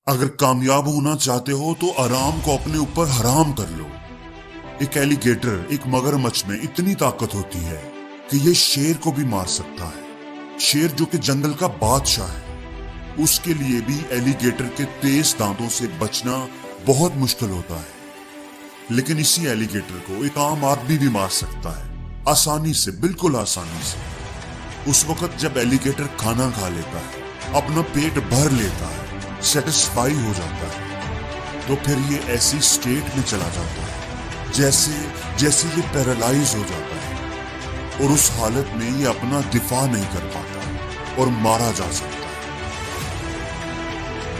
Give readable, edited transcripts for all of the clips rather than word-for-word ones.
अगर कामयाब होना चाहते हो तो आराम को अपने ऊपर हराम कर लो। एक एलिगेटर, एक मगरमच्छ में इतनी ताकत होती है कि ये शेर को भी मार सकता है। शेर जो कि जंगल का बादशाह है, उसके लिए भी एलिगेटर के तेज दांतों से बचना बहुत मुश्किल होता है। लेकिन इसी एलिगेटर को एक आम आदमी भी मार सकता है, आसानी से, बिल्कुल आसानी से। उस वक्त जब एलिगेटर खाना खा लेता है, अपना पेट भर लेता है, सेटिस्फाई हो जाता है, तो फिर ये ऐसी स्टेट में चला जाता है जैसे ये पैरालाइज हो जाता है और उस हालत में ये अपना दिफा नहीं कर पाता और मारा जा सकता है।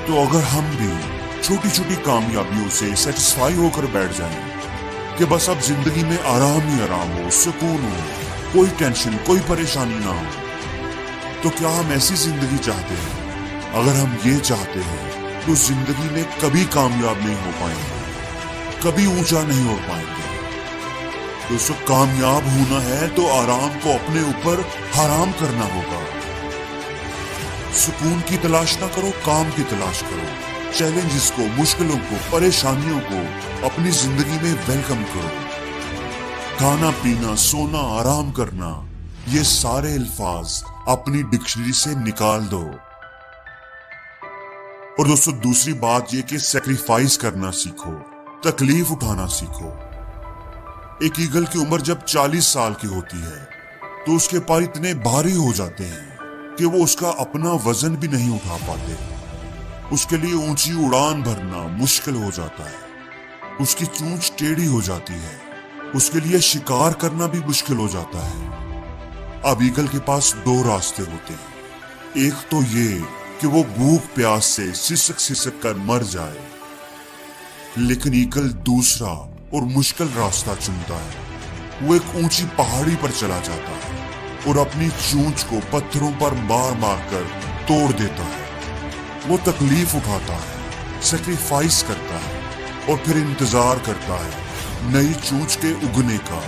तो अगर हम भी छोटी छोटी कामयाबियों से सेटिस्फाई होकर बैठ जाएं कि बस अब जिंदगी में आराम ही आराम हो, सुकून हो, कोई टेंशन, कोई परेशानी ना हो, तो क्या हम ऐसी जिंदगी चाहते हैं? अगर हम ये चाहते हैं तो जिंदगी में कभी कामयाब नहीं हो पाएंगे, कभी ऊंचा नहीं हो पाएंगे। दोस्तों, कामयाब होना है तो आराम को अपने ऊपर हराम करना होगा। सुकून की तलाश ना करो, काम की तलाश करो। चैलेंजेस को, मुश्किलों को, परेशानियों को अपनी जिंदगी में वेलकम करो। खाना पीना, सोना, आराम करना, ये सारे अल्फाज अपनी डिक्शनरी से निकाल दो। और दोस्तों, दूसरी बात ये कि सैक्रिफाइस करना सीखो, तकलीफ उठाना सीखो। एक ईगल की उम्र जब 40 साल की होती है तो उसके पर इतने भारी हो जाते हैं कि वो उसका अपना वजन भी नहीं उठा पाते। उसके लिए ऊंची उड़ान भरना मुश्किल हो जाता है, उसकी चोंच टेढ़ी हो जाती है, उसके लिए शिकार करना भी मुश्किल हो जाता है। अब ईगल के पास दो रास्ते होते हैं। एक तो ये कि वो भूख प्यास से सिसक सिसक कर मर जाए, लेकिन ईगल दूसरा और मुश्किल रास्ता चुनता है। वो एक ऊंची पहाड़ी पर चला जाता है और अपनी चोंच को पत्थरों पर मार मार कर तोड़ देता है। वो तकलीफ उठाता है, सैक्रिफाइस करता है और फिर इंतजार करता है नई चोंच के उगने का।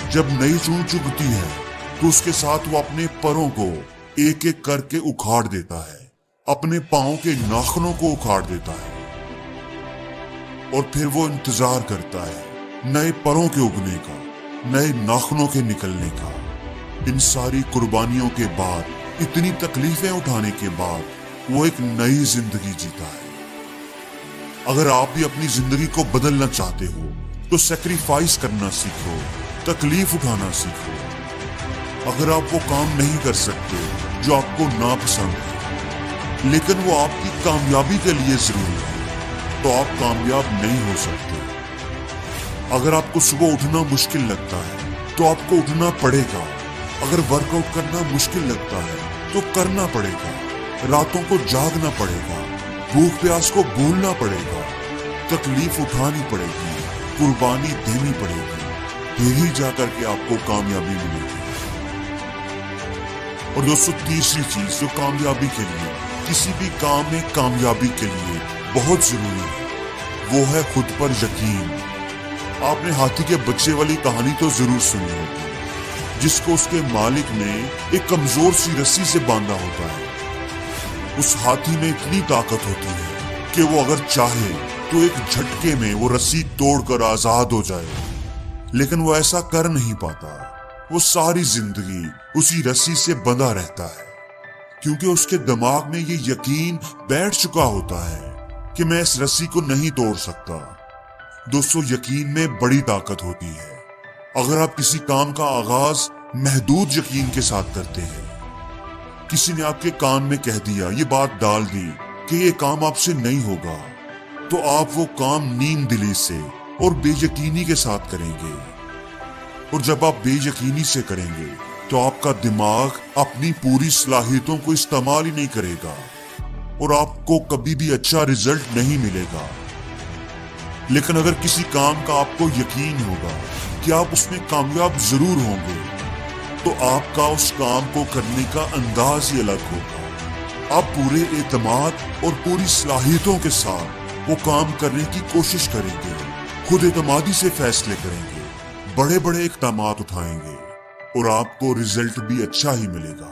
जब नई चोंच उगती है तो उसके साथ वो अपने परों को एक एक करके उखाड़ देता है, अपने पांव के नाखूनों को उखाड़ देता है और फिर वो इंतजार करता है नए परों के उगने का, नए नाखूनों के निकलने का। इन सारी कुर्बानियों के बाद, इतनी तकलीफें उठाने के बाद वो एक नई जिंदगी जीता है। अगर आप भी अपनी जिंदगी को बदलना चाहते हो तो सैक्रिफाइस करना सीखो, तकलीफ उठाना सीखो। अगर आप वो काम नहीं कर सकते जो आपको नापसंद है, लेकिन वो आपकी कामयाबी के लिए जरूरी है, तो आप कामयाब नहीं हो सकते। अगर आपको सुबह उठना मुश्किल लगता है तो आपको उठना पड़ेगा। अगर वर्कआउट करना मुश्किल लगता है तो करना पड़ेगा। रातों को जागना पड़ेगा, भूख प्यास को भूलना पड़ेगा, तकलीफ उठानी पड़ेगी, कुर्बानी देनी पड़ेगी, फिर ही जाकर के आपको कामयाबी मिलेगी। और दोस्तों, तीसरी चीज जो कामयाबी के लिए, किसी भी काम में कामयाबी के लिए बहुत जरूरी है, वो है खुद पर यकीन। आपने हाथी के बच्चे वाली कहानी तो जरूर सुनी होगी, जिसको उसके मालिक ने एक कमजोर सी रस्सी से बांधा होता है। उस हाथी में इतनी ताकत होती है कि वो अगर चाहे तो एक झटके में वो रस्सी तोड़कर आजाद हो जाए, लेकिन वो ऐसा कर नहीं पाता। वो सारी जिंदगी उसी रस्सी से बंधा रहता है, क्योंकि उसके दिमाग में ये यकीन बैठ चुका होता है कि मैं इस रस्सी को नहीं तोड़ सकता। दोस्तों, यकीन में बड़ी ताकत होती है। अगर आप किसी काम का आगाज महदूद यकीन के साथ करते हैं, किसी ने आपके कान में कह दिया, ये बात डाल दी कि ये काम आपसे नहीं होगा, तो आप वो काम नीम दिली से और बेयकीनी के साथ करेंगे। और जब आप बेयकीनी से करेंगे तो आपका दिमाग अपनी पूरी सलाहियतों को इस्तेमाल ही नहीं करेगा और आपको कभी भी अच्छा रिजल्ट नहीं मिलेगा। लेकिन अगर किसी काम का आपको यकीन होगा कि आप उसमें कामयाब जरूर होंगे, तो आपका उस काम को करने का अंदाज ही अलग होगा। आप पूरे एतमाद और पूरी सलाहियतों के साथ वो काम करने की कोशिश करेंगे, खुद एतमादी से फैसले करेंगे, बड़े बड़े इक़दामात उठाएंगे और आपको रिजल्ट भी अच्छा ही मिलेगा।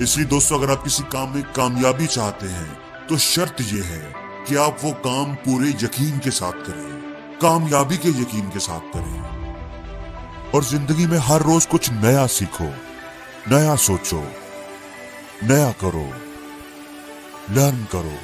इसलिए दोस्तों, अगर आप किसी काम में कामयाबी चाहते हैं تو شرط یہ ہے کہ آپ وہ کام پورے یقین کے ساتھ کریں، کامیابی کے یقین کے ساتھ کریں، اور زندگی میں ہر روز کچھ نیا سیکھو، نیا سوچو، نیا کرو، لرن کرو۔